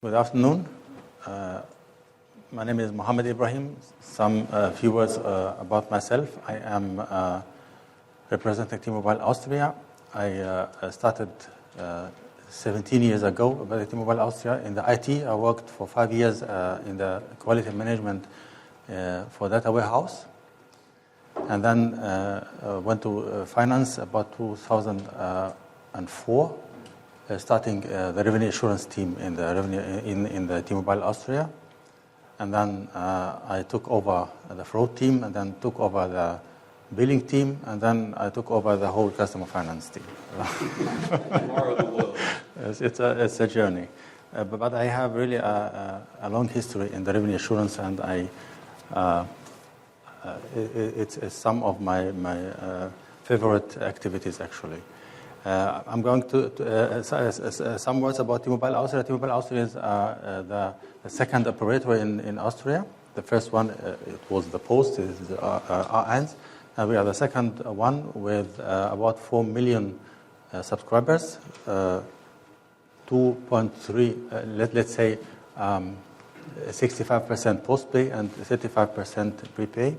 Good afternoon. My name is Mohammed Ibrahim. Some few words about myself. I am representing T-Mobile Austria. I started 17 years ago with T-Mobile Austria in the IT. I worked for 5 years in the quality management for data warehouse, and then went to finance about 2004. Starting the revenue assurance team in the T-Mobile Austria, and then I took over the fraud team, and then took over the billing team, and then I took over the whole customer finance team. It's a journey, but I have really a long history in the revenue assurance, and it's some of my favorite activities actually. I'm going to some words about T-Mobile Austria. T-Mobile Austria is the second operator in Austria. The first one, it was the Post, it is R1, and we are the second one with about 4 million subscribers, 2.3, let's say 65% postpay and 35% prepay,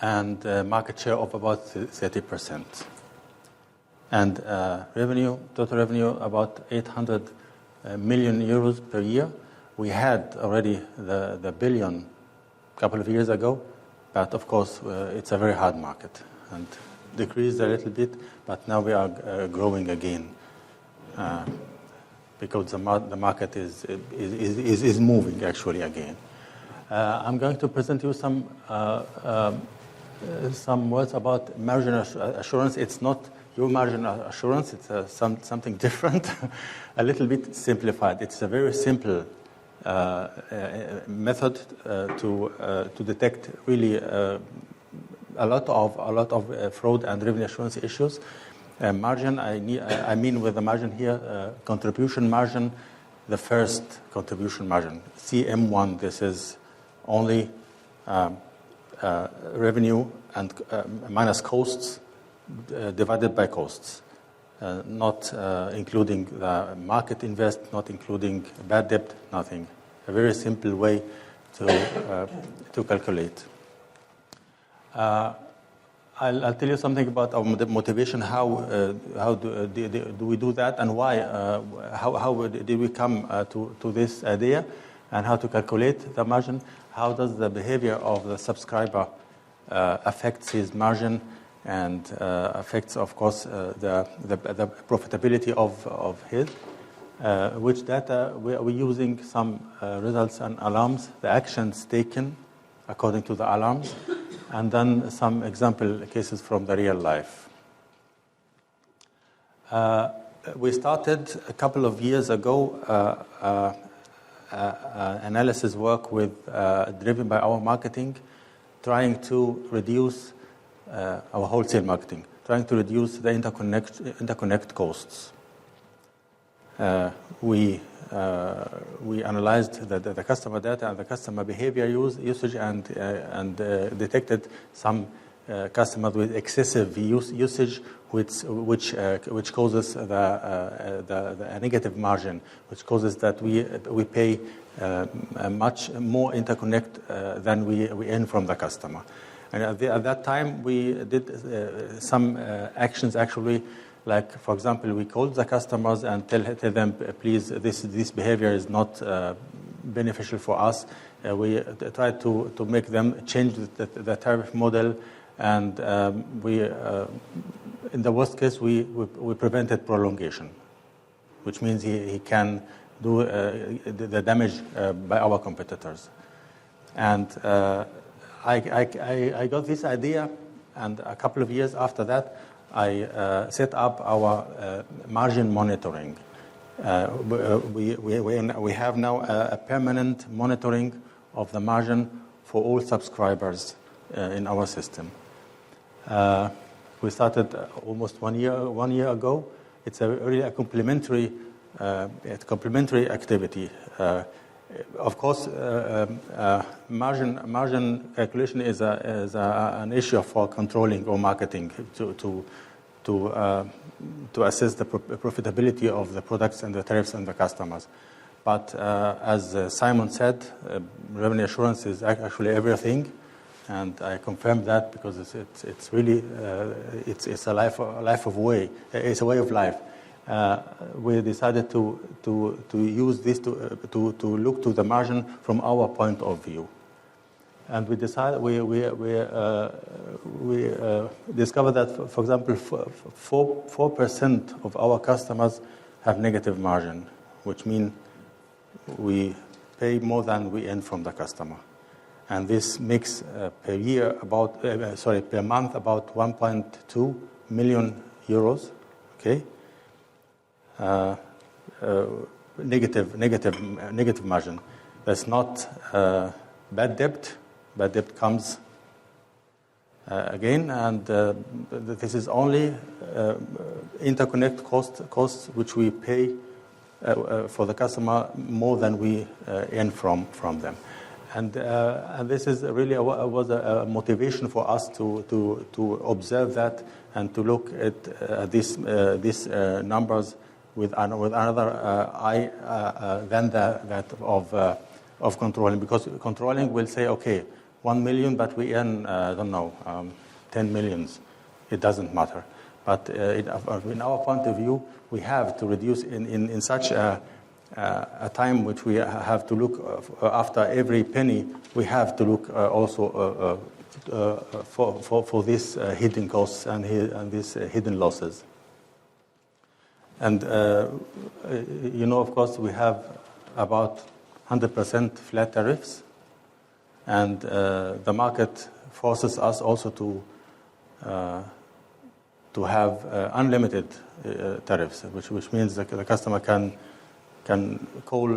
and market share of about 30%. And total revenue, about 800 million euros per year. We had already the billion a couple of years ago, but of course it's a very hard market and decreased a little bit, but now we are growing again because the market is moving actually again. I'm going to present you some words about margin assurance. It's not your margin assurance, it's something different, a little bit simplified. It's a very simple method to detect really a lot of fraud and revenue assurance issues. Margin, I mean with the margin here, contribution margin, the first contribution margin, CM1. This is only revenue and minus costs divided by costs, not including the market invest, not including bad debt, nothing. A very simple way to calculate. I'll tell you something about our motivation. How do we do that, and why? How did we come to this idea, and how to calculate the margin? How does the behavior of the subscriber affects his margin? And affects, of course, the profitability of his. Which data we're using, some results and alarms, the actions taken according to the alarms, and then some example cases from the real life. We started a couple of years ago analysis work driven by our marketing, trying to reduce our wholesale marketing, trying to reduce the interconnect costs. We analyzed the customer data and the customer behavior usage and detected some customers with excessive usage, which causes a negative margin, which causes that we pay much more interconnect than we earn from the customer. And at that time, we did some actions actually, like, for example, we called the customers and tell them, please, this behavior is not beneficial for us. We tried to make them change the tariff model, and in the worst case, we prevented prolongation, which means he can do the damage by our competitors. And I got this idea, and a couple of years after that, I set up our margin monitoring. We have now a permanent monitoring of the margin for all subscribers in our system. We started almost one year ago. It's really a complementary activity. Of course, margin calculation is an issue for controlling or marketing to assess the profitability of the products and the tariffs and the customers. But as Simon said, revenue assurance is actually everything, and I confirm that because it's really it's a life of way. It's a way of life. We decided to use this to look to the margin from our point of view, and we decided we discovered that, for example, 4% of our customers have negative margin, which means we pay more than we earn from the customer, and this makes per month about 1.2 million euros. Okay. Negative margin. That's not bad debt. Bad debt comes again, and this is only interconnect costs which we pay for the customer more than we earn from them, and this is really was a motivation for us to observe that and to look at these numbers with another eye than that of controlling, because controlling will say, okay, 1 million, but we earn, 10 millions. It doesn't matter. But in our point of view, we have to reduce in such a time which we have to look after every penny. We have to look also for these hidden costs and these hidden losses. And of course, we have about 100% flat tariffs, and the market forces us also to have unlimited tariffs, which means that the customer can call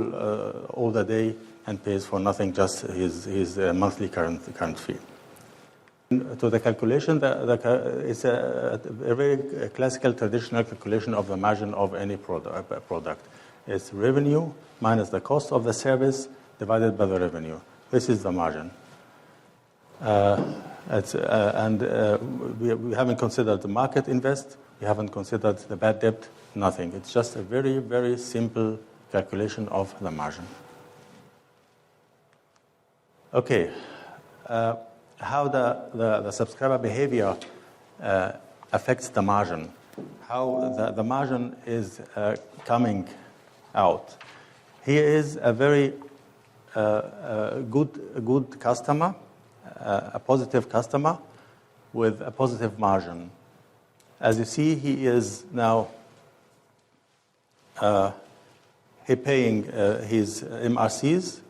all the day and pays for nothing, just his monthly current fee. To the calculation, it's a very classical, traditional calculation of the margin of any product. It's revenue minus the cost of the service divided by the revenue. This is the margin. We haven't considered the market invest. We haven't considered the bad debt. Nothing. It's just a very, very simple calculation of the margin. Okay. How the subscriber behavior affects the margin, how the margin is coming out. Here is a very good customer, a positive customer with a positive margin. As you see, he is now he paying his MRCs,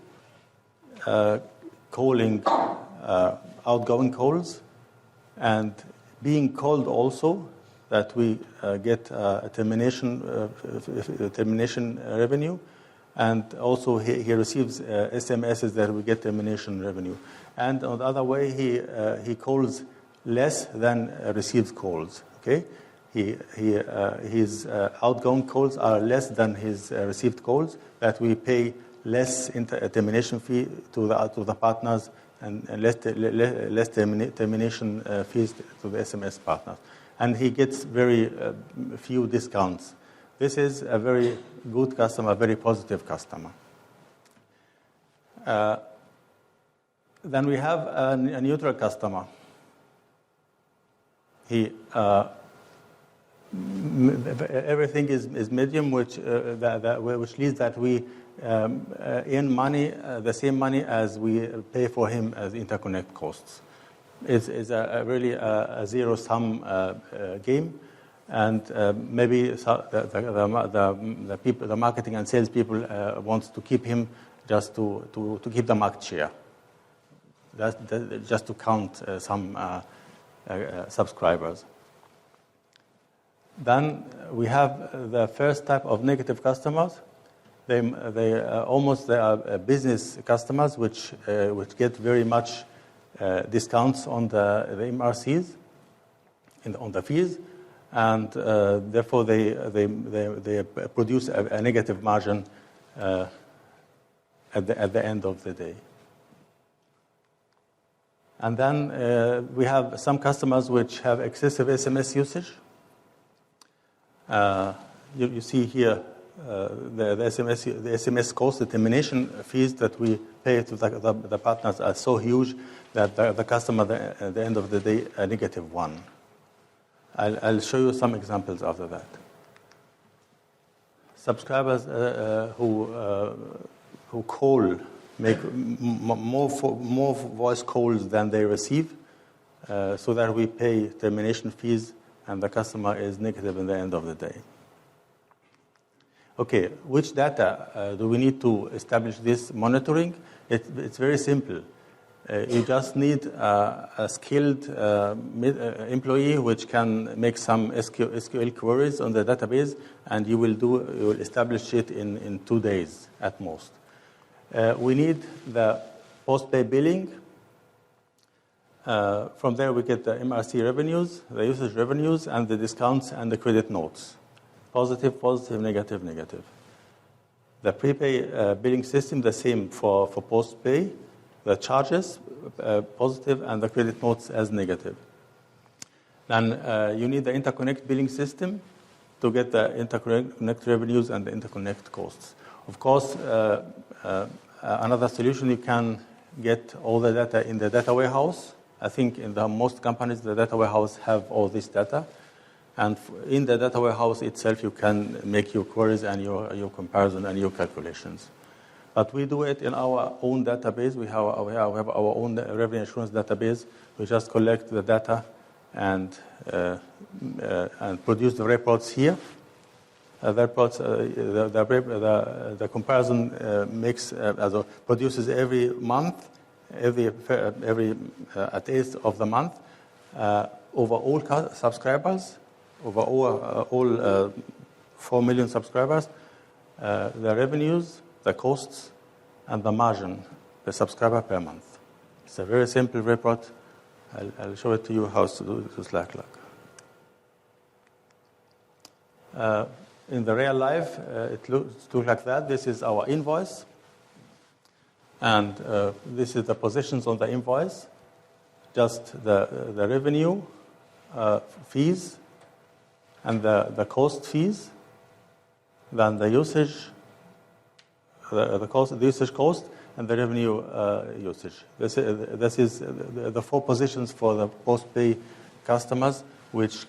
calling outgoing calls, and being called also, that we get termination revenue, and also he receives SMSs that we get termination revenue. And on the other way, he calls less than receives calls. Okay, his outgoing calls are less than his received calls, that we pay less termination fee to the partners, and less termination fees to the SMS partners. And he gets very few discounts. This is a very good customer, very positive customer. Then we have a neutral customer. Everything is medium, which leads that we earn money, the same money as we pay for him as interconnect costs. It's really a zero-sum game, and maybe the people, the marketing and sales people, wants to keep him just to keep the market share, just to count some subscribers. Then we have the first type of negative customers. They are business customers which get very much discounts on the MRCs on the fees, and therefore they produce a negative margin at the end of the day. And then we have some customers which have excessive SMS usage. You see here SMS cost, the termination fees that we pay to the partners are so huge that the customer, at the end of the day, a -1. I'll show you some examples after that. Subscribers who call make more voice calls than they receive, so that we pay termination fees, and the customer is negative in the end of the day. Okay, which data do we need to establish this monitoring? It's very simple. You just need a skilled employee which can make some SQL queries on the database, and you will establish it in 2 days at most. We need the post-pay billing. From there, we get the MRC revenues, the usage revenues, and the discounts and the credit notes. Positive, positive, negative, negative. The prepay billing system, the same for post-pay. The charges, positive, and the credit notes as negative. Then you need the interconnect billing system to get the interconnect revenues and the interconnect costs. Of course, another solution, you can get all the data in the data warehouse. I think in most companies, the data warehouse have all this data. And in the data warehouse itself, you can make your queries and your comparison and your calculations. But we do it in our own database. We have our own revenue assurance database. We just collect the data and produce the reports here. The reports, the comparison produces every month, every at the end of the month, over all subscribers, over all 4 million subscribers, the revenues, the costs, and the margin per subscriber per month. It's a very simple report. I'll show it to you how to do it with Slack. In the real life, it looks like that. This is our invoice. And this is the positions on the invoice. Just the revenue fees and the cost fees. Then the usage, the usage cost, and the revenue usage. This is the 4 positions for the post-pay customers, which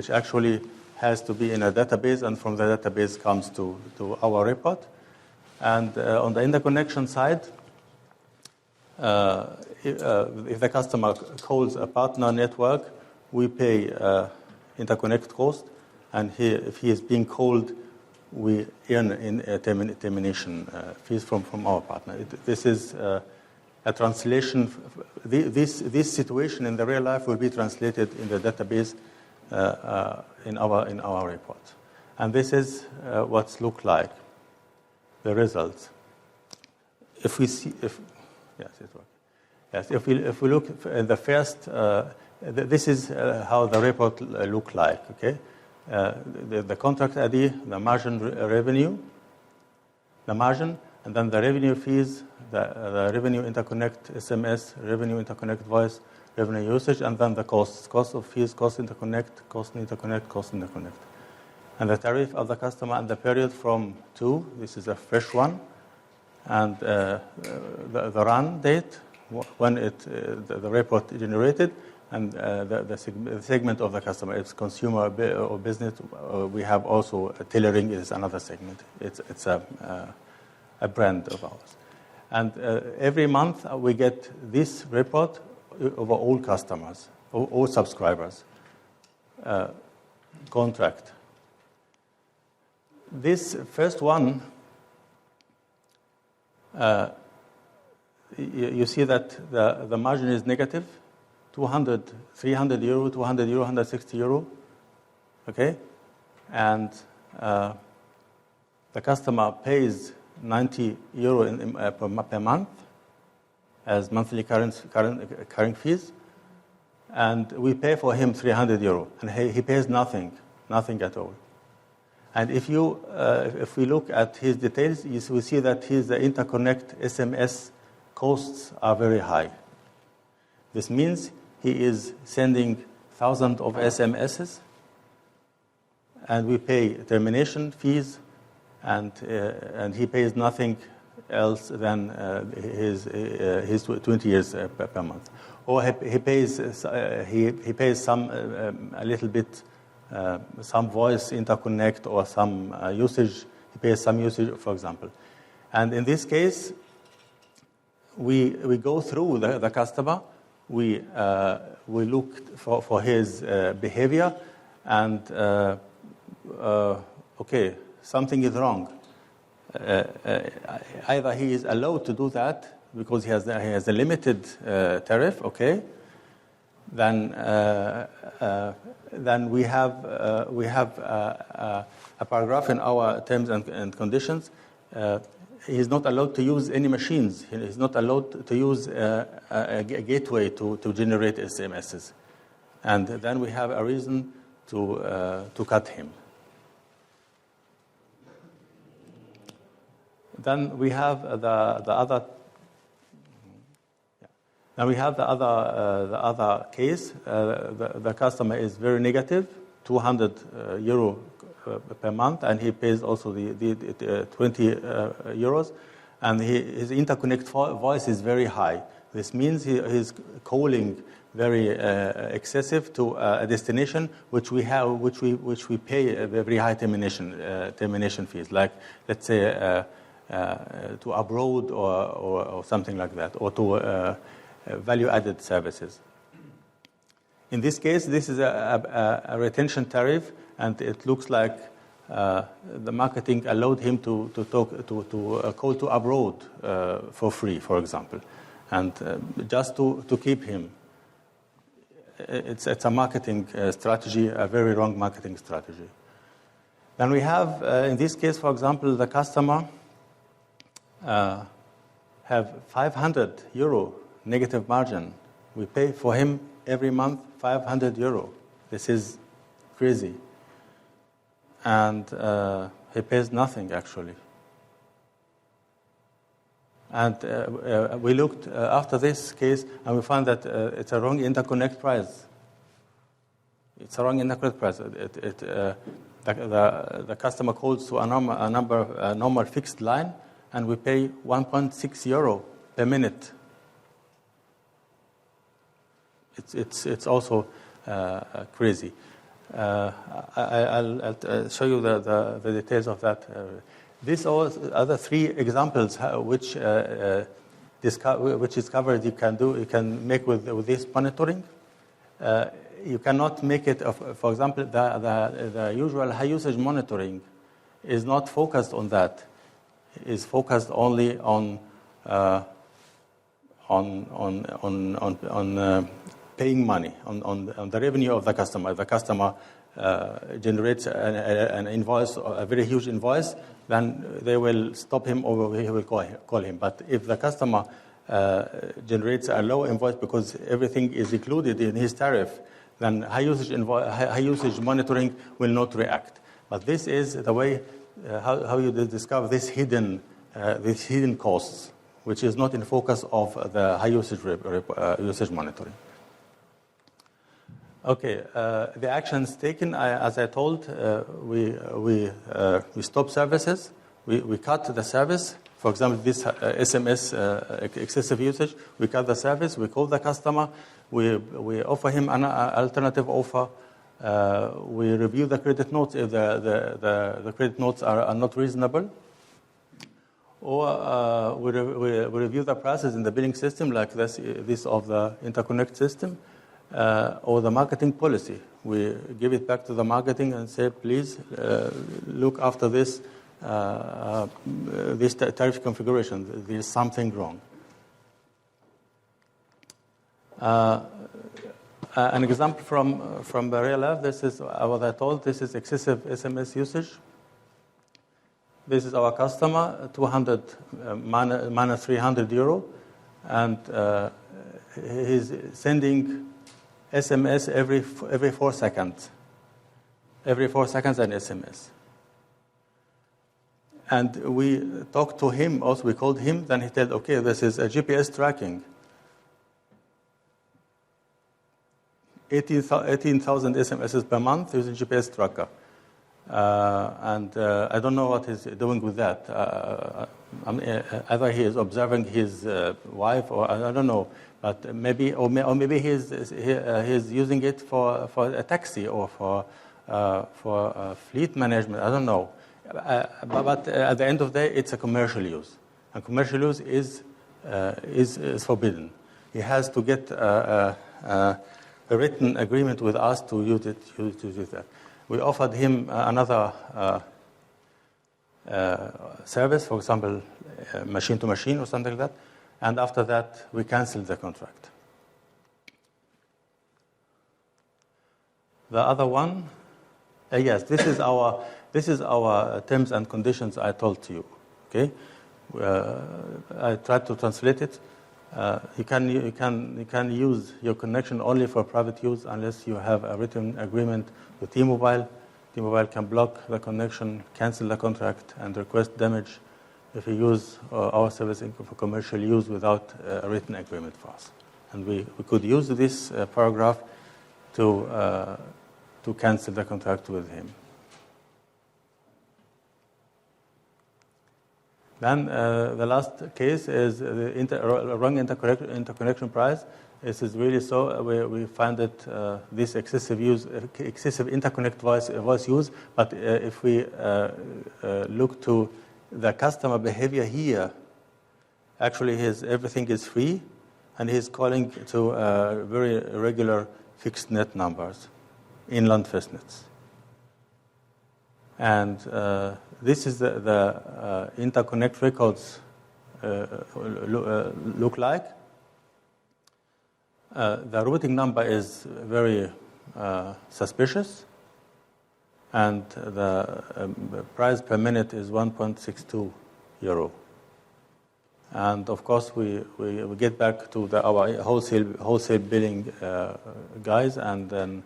actually has to be in a database, and from the database comes to our report. And on the interconnection side, if the customer calls a partner network, we pay interconnect cost, and if he is being called, we earn in termination fees from our partner. This is a translation. This situation in the real life will be translated in the database in our report. And this is what's look like, the results. If we see, if we look at the first, this is how the report look like. Okay. The contract ID, the margin revenue, the margin, and then the revenue fees, the revenue interconnect SMS, revenue interconnect voice, revenue usage, and then the costs, cost of fees, cost interconnect, cost interconnect, cost interconnect. And the tariff of the customer and the period from to, this is a fresh one, and the run date, when the report generated, and the segment of the customer. It's consumer or business. We have also tailoring is another segment. It's a brand of ours. And every month we get this report over all customers, all subscribers, contract. This first one, you see that the margin is negative, 200, 300 euro, 200 euro, 160 euro, okay? And the customer pays 90 euro per month as monthly current fees, and we pay for him 300 euro, and he pays nothing at all. And if we look at his details, we see that his interconnect SMS costs are very high. This means he is sending thousands of SMSs, and we pay termination fees and he pays nothing else than his 20 years per month. Or he pays some a little bit some voice interconnect or some usage. He pays some usage, for example. And in this case, we go through the customer. We look for his behavior, and okay, something is wrong. Either he is allowed to do that because he has a limited tariff, okay. Then we have a paragraph in our terms and conditions. He is not allowed to use any machines. He is not allowed to use a gateway to generate SMSs, and then we have a reason to cut him. Then we have the other. Now we have the other case. The customer is very negative, 200 euro per month, and he pays also the 20 euros, and his interconnect voice is very high. This means he is calling very excessive to a destination which we pay a very high termination fees, like let's say to abroad or something like that, or to value-added services. In this case, this is a retention tariff, and it looks like the marketing allowed him to call to abroad for free, for example, and just to keep him. It's a marketing strategy, a very wrong marketing strategy. Then we have, in this case, for example, the customer have 500 euro negative margin. We pay for him every month 500 euro. This is crazy. And he pays nothing, actually. And we looked after this case, and we found that it's a wrong interconnect price. It's a wrong interconnect price. The customer calls to a normal fixed line, and we pay 1.6 euro per minute. It's also crazy. I'll show you the details of that. These are the three examples which is covered. You can make with this monitoring. You cannot make it. For example, the usual high usage monitoring is not focused on that. Is focused only on paying money, on the revenue of the customer. If the customer generates an invoice, a very huge invoice, then they will stop him or he will call him. But if the customer generates a low invoice because everything is included in his tariff, then high usage monitoring will not react. But this is the way how you discover this hidden costs, which is not in focus of the high usage usage monitoring. Okay, the actions taken, as I told, we stop services, we cut the service. For example, this SMS excessive usage, we cut the service, we call the customer, we offer him an alternative offer, we review the credit notes if the credit notes are not reasonable, or we review the prices in the billing system, like this of the interconnect system. Or the marketing policy. We give it back to the marketing and say, please look after this tariff configuration. There is something wrong. An example from the real life. This is what I told. This is excessive SMS usage. This is our customer, 200 minus 300 euro, and he's sending SMS every 4 seconds. Every 4 seconds an SMS. And we talked to him, also we called him, then he said, okay, this is a GPS tracking. 18,000 SMSs per month using GPS tracker. And I don't know what he's doing with that. Either he is observing his wife, or I don't know. But maybe, or maybe he's using it for a taxi or for fleet management. I don't know. But at the end of the day, it's a commercial use, and commercial use is forbidden. He has to get a written agreement with us to use it. Use that. We offered him another service, for example, machine to machine or something like that, and after that we canceled the contract. The other one, yes, this is our terms and conditions I told to you. Okay, I tried to translate it. You can use your connection only for private use unless you have a written agreement with T-Mobile. T-Mobile can block the connection, cancel the contract, and request damage if you use our service for commercial use without a written agreement for us. And we could use this paragraph to cancel the contract with him. Then the last case is the wrong interconnection price. This is really so. We find that this excessive interconnect voice use. But if we look to the customer behavior here, actually everything is free, and he's calling to very regular fixed net numbers, inland fastnets. And this is the interconnect records look like. The routing number is very suspicious, and the price per minute is 1.62 euro. And of course, we get back to our wholesale billing guys, and then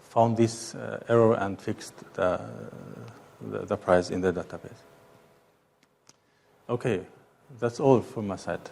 found this error and fixed the price in the database. Okay, that's all from my side.